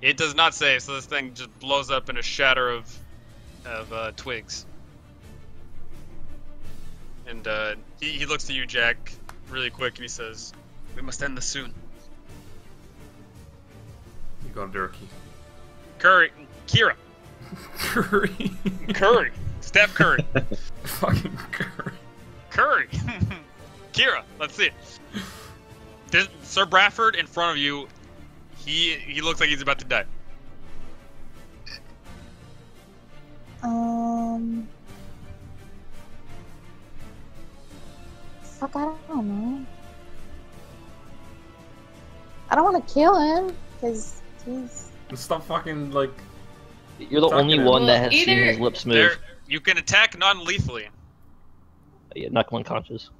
It does not save, so this thing just blows up in a shatter of twigs. And he looks to you, Jack, really quick, and he says, "We must end this soon." You got Durkee. Keira. Curry. Steph Curry. Fucking Curry. Curry. Keira, let's see it. Sir Bradford in front of you, he looks like he's about to die. Fuck, I don't know. I don't want to kill him, because he's... Stop fucking, like... You're the Talking only to one him. that has Well, seen either- his lips move. You can attack non-lethally. Yeah, knock him unconscious.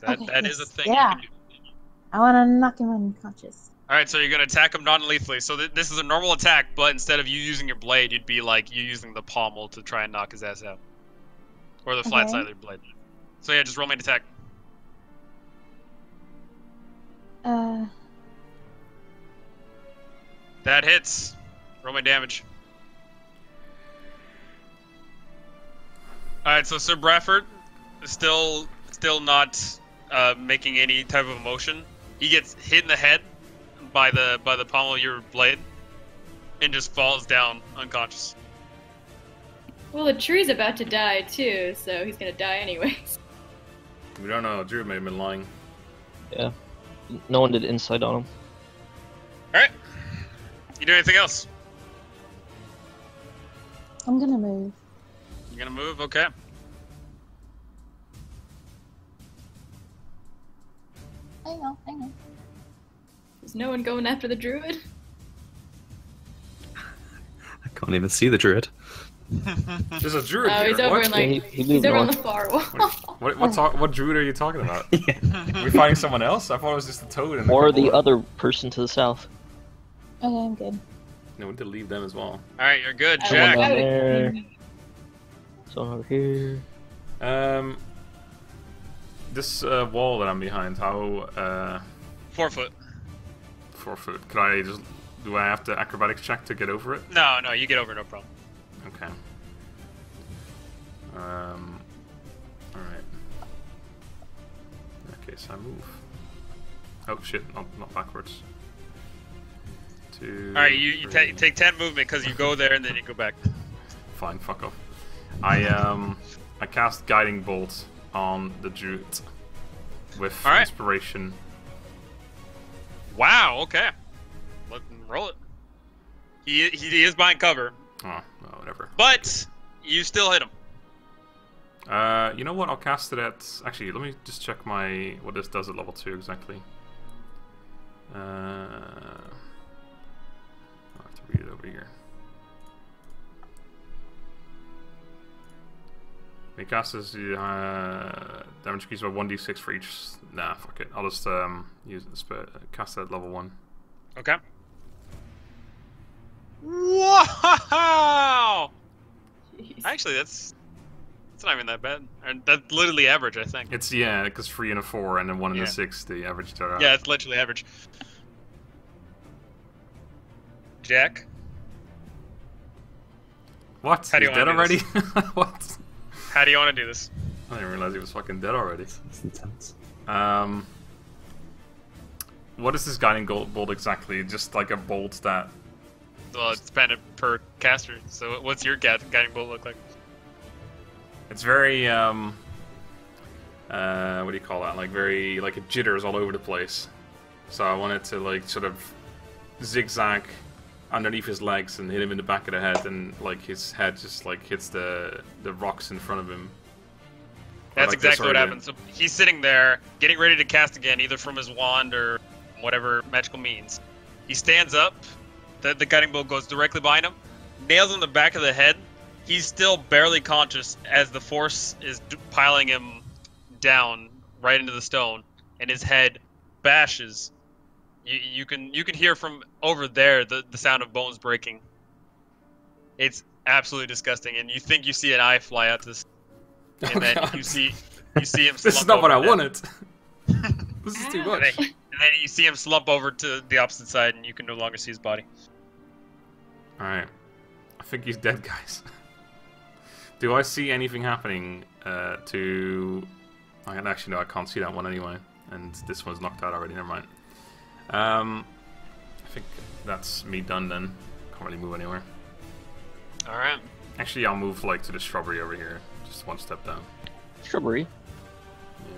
That Okay, is a yes, thing yeah. you can do. I want to knock him unconscious. Alright, so you're going to attack him non-lethally. So this is a normal attack, but instead of you using your blade, you'd be like you using the pommel to try and knock his ass out. Or the flat Okay. side of your blade. So yeah, just roll me an attack. That hits. Roll my damage. Alright, so Sir Bradford is still not making any type of motion. He gets hit in the head by the pommel of your blade and just falls down unconscious. Well, the tree's about to die too, so he's gonna die anyways. We don't know. Druid may have been lying. Yeah. No one did insight on him. Alright. You do anything else? I'm gonna move. You're gonna move? Okay. Hang on, hang on. Is no one going after the druid? I can't even see the druid. There's a druid Oh, here. he's over What? in like he's over on the far wall. What druid are you talking about? Are we finding someone else? I thought it was just a toad. And Or the other person to the south. Okay, I'm good. No, we did leave them as well. Alright, you're good, I Jack. Someone would- down there. Someone over here. This wall that I'm behind, how 4 foot. 4 foot? Could I just? Do I have to acrobatics check to get over it? No, you get over, no problem. Okay. Alright. Okay, so I move. Oh shit, not backwards. Alright, you take 10 movement because you go there and then you go back. Fine, fuck off. I cast Guiding Bolt on the Druid with inspiration. Wow, okay. Let him roll it. He is behind cover. Oh, well, whatever. But you still hit him. You know what? I'll cast it at. Actually, let me just check what this does at level 2 exactly. I'll have to read it over here. It casts damage increase by 1d6 for each. Nah, fuck it. I'll just cast it at level 1. Okay. Wow! Jeez. Actually, that's not even that bad. That's literally average, I think. It's because 3 and a 4 and then 1 and a 6, the average total. Yeah, it's literally average. Jack? What? How do you He's dead wanna do already? What? How do you want to do this? I didn't realize he was fucking dead already. It's intense. What is this guiding bolt exactly? Just like a bolt that. Well, it's dependent per caster. So, what's your guiding bolt look like? It's very what do you call that? Like it jitters all over the place. So I want it to like sort of zigzag underneath his legs and hit him in the back of the head, and like his head just like hits the rocks in front of him. That's like exactly what happens. So he's sitting there, getting ready to cast again, either from his wand or whatever magical means. He stands up, the guiding bolt goes directly behind him, nails him in the back of the head. He's still barely conscious as the force is piling him down right into the stone, and his head bashes. You can hear from over there the sound of bones breaking. It's absolutely disgusting, and you think you see an eye fly out this, and then God. you see him. Slump This is not what I over wanted. This is too much. and then you see him slump over to the opposite side, and you can no longer see his body. Alright. I think he's dead, guys. Do I see anything happening to... Actually, no, I can't see that one anyway. And this one's knocked out already, never mind. I think that's me done then. Can't really move anywhere. Alright. Actually, I'll move like to the shrubbery over here. Just one step down. Shrubbery. Yeah,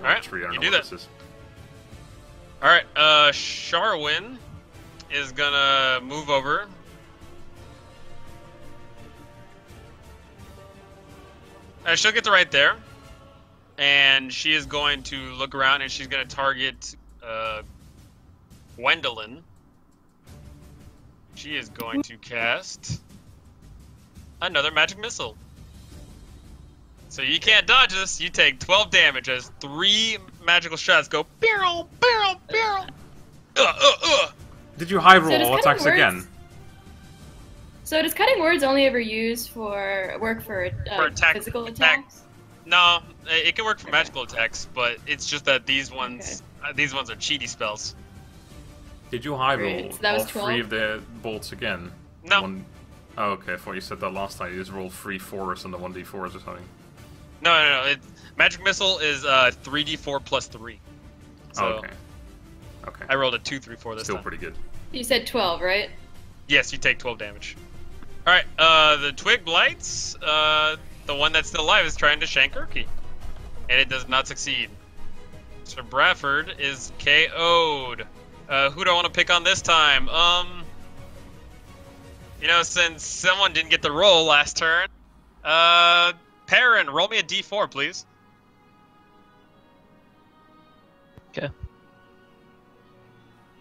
Alright, tree, I don't you know do what that. this is. Alright, Sharwin is gonna move over. She'll get to right there. And she is going to look around and she's gonna target Gwendolyn. She is going to cast another magic missile. So you can't dodge this. You take 12 damage as 3 magical shots go barrel, barrel, barrel. Did you high So roll does all cutting attacks words- again? So does cutting words only ever use work for attack- physical attack. attacks? No, it can work for magical attacks, but it's just that these ones are cheaty spells. Did you high roll Great, so that was all 12? 3 of the bolts again? No. Oh, okay, I thought you said that last time. You just rolled 3 4s on the 1d4s or something. No. Magic missile is 3d4 plus 3. So Oh, okay. Okay. I rolled a 2, 3, 4 this Still time. pretty good. You said 12, right? Yes, you take 12 damage. All right. The twig blights. The one that's still alive is trying to shank Urki, and it does not succeed. So Bradford is KO'd. Who do I want to pick on this time? You know, since someone didn't get the roll last turn, Perrin, roll me a D4, please. Okay.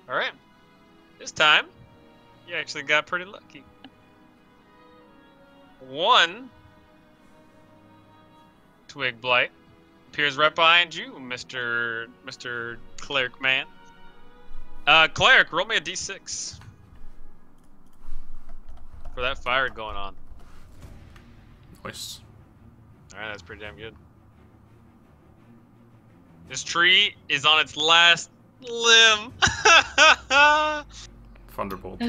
All right. This time, you actually got pretty lucky. 1 twig blight appears right behind you, Mr. Cleric man. Cleric, roll me a D6 for that fire going on. Nice. All right, that's pretty damn good. This tree is on its last limb. Thunderbolt.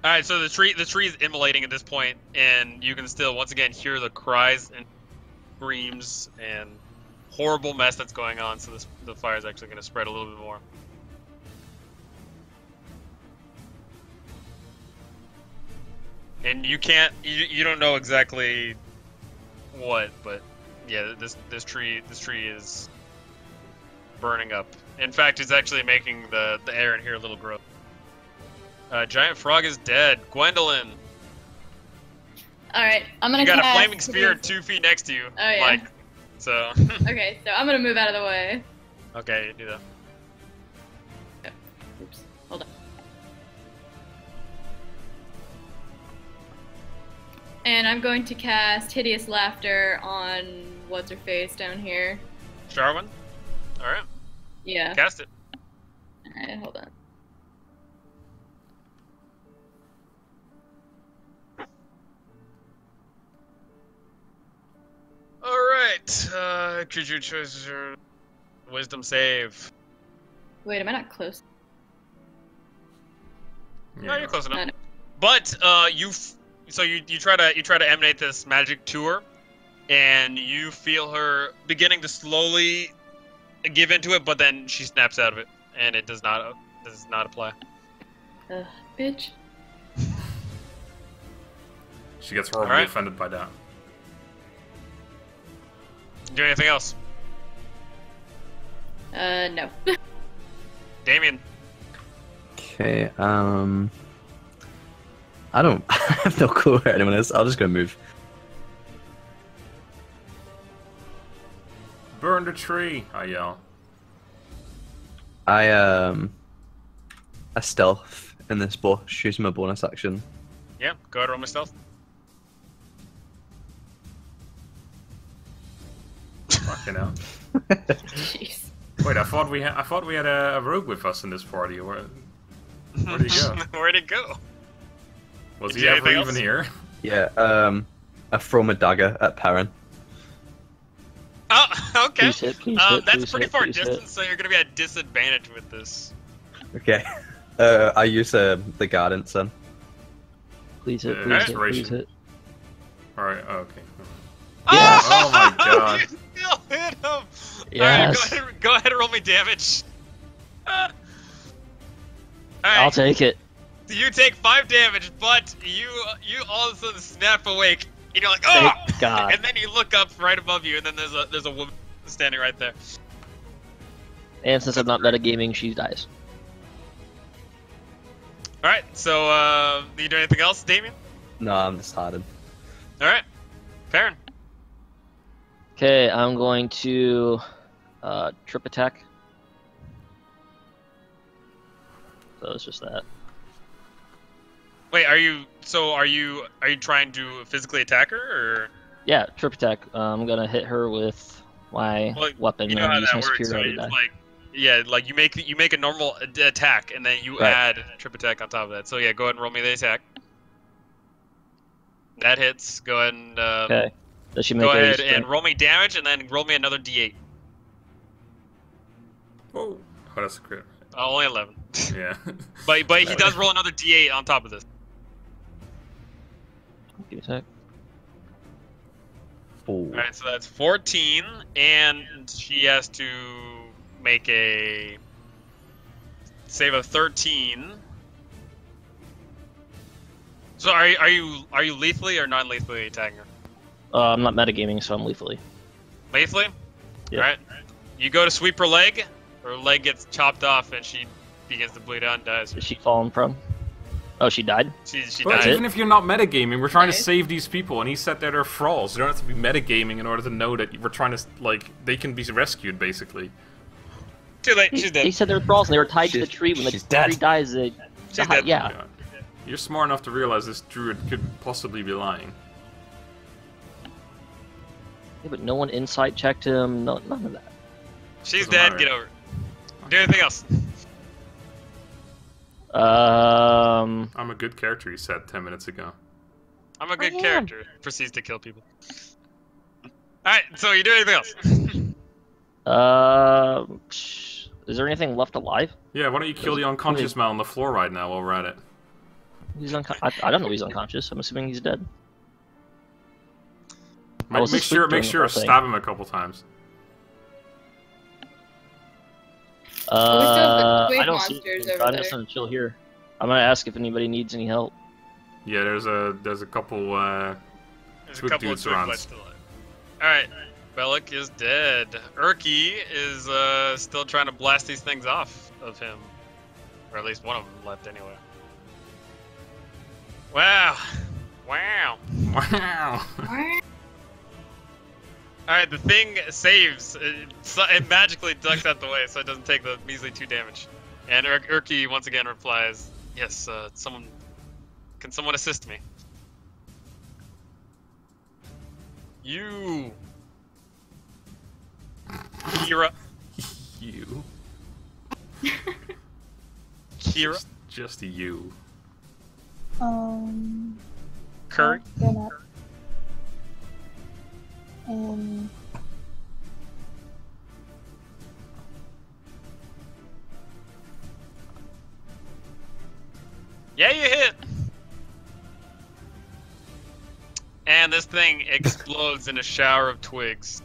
All right, so the tree is immolating at this point, and you can still once again hear the cries and screams and horrible mess that's going on. So the fire is actually going to spread a little bit more. And you don't know exactly what, but yeah, this tree is burning up. In fact, it's actually making the air in here a little gross. Giant frog is dead. Gwendolyn. All right, I'm gonna. You got a flaming spear 2 feet next to you. Oh yeah. Like, so. Okay, so I'm gonna move out of the way. Okay, you do that. Oops. Hold on. And I'm going to cast Hideous Laughter on what's her face down here. Jarwin. All right. Yeah. Cast it. All right, hold on. Alright, creature choices your wisdom save. Wait, am I not close? Yeah. No, you're close enough. No. But you try to emanate this magic to her, and you feel her beginning to slowly give into it, but then she snaps out of it, and it does not apply. Bitch. She gets horribly offended by that. Do anything else? No. Damien. Okay, I have no clue where anyone is. I'll just go move. Burn the tree! I yell. I stealth in this bush using my bonus action. Yeah, go ahead, roll my stealth. Fucking hell. Jeez. Wait, I thought we had a rogue with us in this party. Where'd he go? Where'd it go? Was Did he you ever anything even else? here? Yeah, I throw my dagger at Perrin. Oh, okay. Please hit, That's a pretty far please distance, hit. so you're gonna be at disadvantage with this. Okay. I use the guidance then. Please hit, Yeah, please hit, inspiration. please hit. Alright, okay. Yeah. Oh my god. You still hit him! Yes. Alright, go ahead and roll me damage. Alright, I'll take it. you take 5 damage, but you all of a sudden snap awake, and you're like, oh! Thank God. And then you look up right above you, and then there's a woman standing right there. And since I'm not metagaming, she dies. Alright, so, you do anything else, Damien? No, I'm just hiding. Alright. Perrin. Okay, I'm going to trip attack. So it's just that. Wait, are you trying to physically attack her, or? Yeah, trip attack. I'm gonna hit her with my weapon. You know and how use that my works, superior right? die. It's like, yeah, like you make a normal attack, and then you Right. add trip attack on top of that. So yeah, go ahead and roll me the attack. That hits. Go ahead and Okay. Does she make go a ahead strength? and roll me damage, and then roll me another D8. Whoa. Oh, that's a crit. Only 11. Yeah. but he does roll another D8 on top of this. Give me a sec. Four. All right, so that's 14, and she has to make a save of 13. So are you lethally or non-lethally attacking her? I'm not metagaming, so I'm lethally. Lethally? Yeah. Alright. You go to sweep her leg, her leg gets chopped off and she begins to bleed out and dies. Is she fallen from? Oh, she died? She But died. even if you're not metagaming, we're trying to Nice. save these people, and he said that they're thralls. You don't have to be metagaming in order to know that we're trying to, like, they can be rescued, basically. Too late, she's dead. He said they were thralls and they were tied to the tree. When the she's dead. tree dies, they... She's dead. Yeah. You're smart enough to realize this druid could possibly be lying. Yeah, but no one insight checked him, none of that. She's Doesn't dead, matter. get over it. Do anything else. I'm a good character, he said 10 minutes ago. I'm a good I am. character. Proceeds to kill people. Alright, so you do anything else? Is there anything left alive? Yeah, why don't you kill the unconscious man on the floor right now while we're at it? He's I don't know he's unconscious. I'm assuming he's dead. I was Make asleep sure, during the whole thing. stab him a couple times. we still have the I twig don't see monsters anything, so over I'm just there. gonna chill here. I'm gonna ask if anybody needs any help. Yeah, there's a couple There's a twig couple of dudes twig around. bites still alive. Alright, Bellic is dead. Urki is still trying to blast these things off of him. Or at least one of them left anyway. Wow. Wow. Wow. Alright, the thing saves. It magically ducks out the way so it doesn't take the measly 2 damage. And Urki once again replies, yes, can someone assist me? You. Keira. You. Keira. Just you. Curry. Get up. And Yeah, you hit. And this thing explodes in a shower of twigs.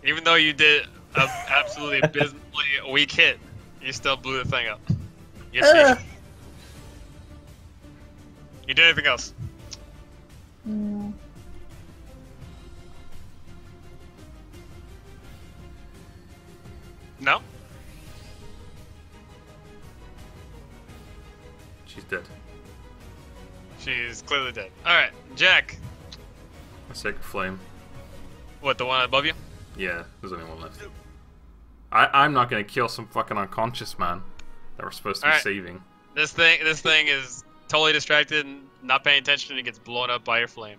Even though you did an absolutely abysmally weak hit, you still blew the thing up. Yes, you did. You did anything else? no. No? She's dead. She's clearly dead. Alright, Jack. A sacred flame. What, the one above you? Yeah, there's only one left. I'm not gonna kill some fucking unconscious man that we're supposed to be Alright. saving. This thing is totally distracted and not paying attention and it gets blown up by your flame.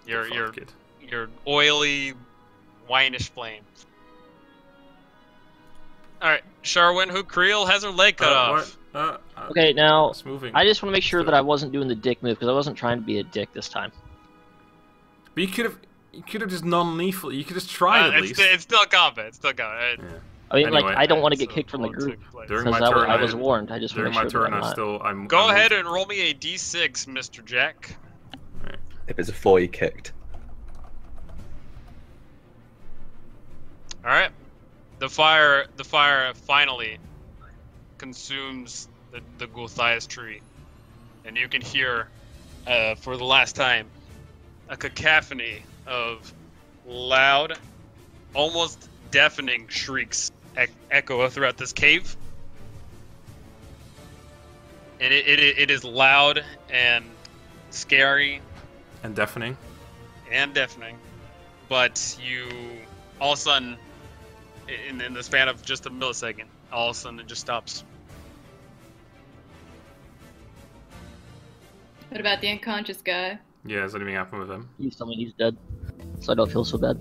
Your Fuck it. oily, winish flame. Alright, Sharwin, who Creel has her leg cut off. What? Okay, now It's moving. I just want to make sure that I wasn't doing the dick move because I wasn't trying to be a dick this time. But you could have just non-lethal. You could just try at least. It's still combat. It's still combat. Yeah. I mean, Anyway, like I don't want to get So, kicked from the all group took place. During because my turn, I was warned. I just During want my to make sure turn, that I'm not. I'm. Go I'm ahead and roll me a d6, Mr. Jack. If it's a 4, you kicked. All right. The fire finally consumes the Gulthias tree, and you can hear, for the last time, a cacophony of loud, almost deafening shrieks echo throughout this cave. And it is loud and scary and deafening. and deafening, but you all of a sudden, in the span of just a millisecond, all of a sudden it just stops. What about the unconscious guy? Yeah, has anything happened with him? Please tell me he's dead, so I don't feel so bad.